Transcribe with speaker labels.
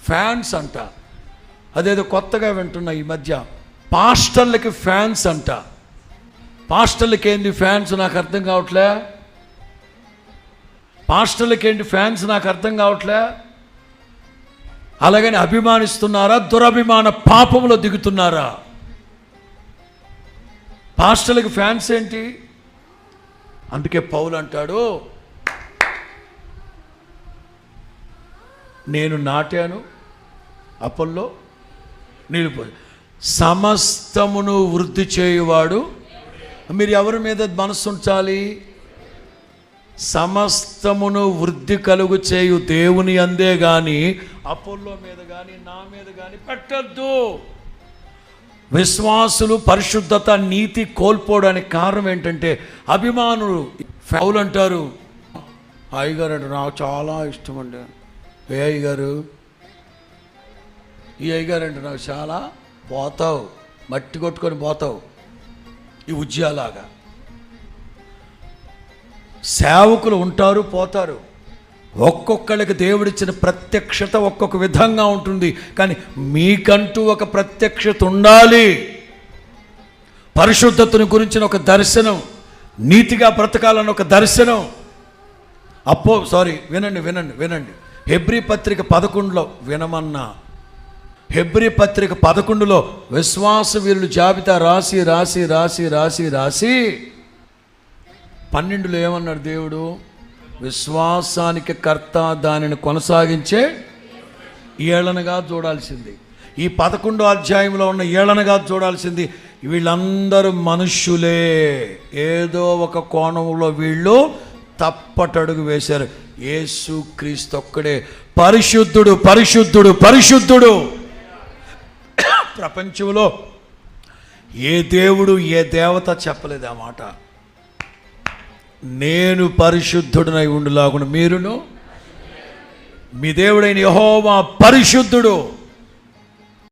Speaker 1: Fans అంట. అదేదో కొత్తగా వింటున్నా ఈ మధ్య, పాస్టర్లకి ఫ్యాన్స్ అంట. పాస్టర్లకి ఏంటి ఫ్యాన్స్ నాకు అర్థం కావట్లే. పాస్టర్లకి ఏంటి ఫ్యాన్స్ నాకు అర్థం కావట్లే. అలాగని అభిమానిస్తున్నారా, దురభిమాన పాపంలో దిగుతున్నారా? పాస్టర్లకి ఫ్యాన్స్ ఏంటి? అందుకే పౌలు అంటాడు, నేను నాటాను, అపోల్లో నీళ్ళు పోయి, సమస్తమును వృద్ధి చేయువాడు. మీరు ఎవరి మీద మనసు ఉంచాలి? సమస్తమును వృద్ధి కలుగు చేయు దేవుని అందే కానీ అపోల్లో మీద కానీ నా మీద కానీ పెట్టద్దు. విశ్వాసులు పరిశుద్ధత నీతి కోల్పోవడానికి కారణం ఏంటంటే అభిమానులు. పౌలు అంటారు, అయ్యగారు అంటే నాకు చాలా ఇష్టం అండి. ఏ అయ్యగారు? ఈ అయ్యగారు అంటే నాకు చాలా, పోతావు, మట్టి కొట్టుకొని పోతావు ఈ ఉద్యాలాగా. సేవకులు ఉంటారు, పోతారు. ఒక్కొక్కళ్ళకి దేవుడిచ్చిన ప్రత్యక్షత ఒక్కొక్క విధంగా ఉంటుంది. కానీ మీకంటూ ఒక ప్రత్యక్షత ఉండాలి. పరిశుద్ధతను గురించిన ఒక దర్శనం, నీతిగా బ్రతకాలని ఒక దర్శనం. వినండి. హెబ్రీ పత్రిక 11లో వినమన్నా, హెబ్రీ పత్రిక 11లో విశ్వాస వీరుల జాబితా రాసి 12లో ఏమన్నాడు దేవుడు? విశ్వాసానికి కర్త, దానిని కొనసాగించే ఏళనగా చూడాల్సింది. ఈ 11వ అధ్యాయంలో ఉన్న ఏళనగా చూడాల్సింది. వీళ్ళందరూ మనుష్యులే, ఏదో ఒక కోణంలో వీళ్ళు తప్పటడుగు వేశారు. యేసు క్రీస్తు ఒక్కడే పరిశుద్ధుడు. ప్రపంచంలో ఏ దేవుడు, ఏ దేవత చెప్పలేదు ఆ మాట. నేను పరిశుద్ధుడనై ఉండులాగున మీరును, మీ దేవుడైన యెహోవా పరిశుద్ధుడు.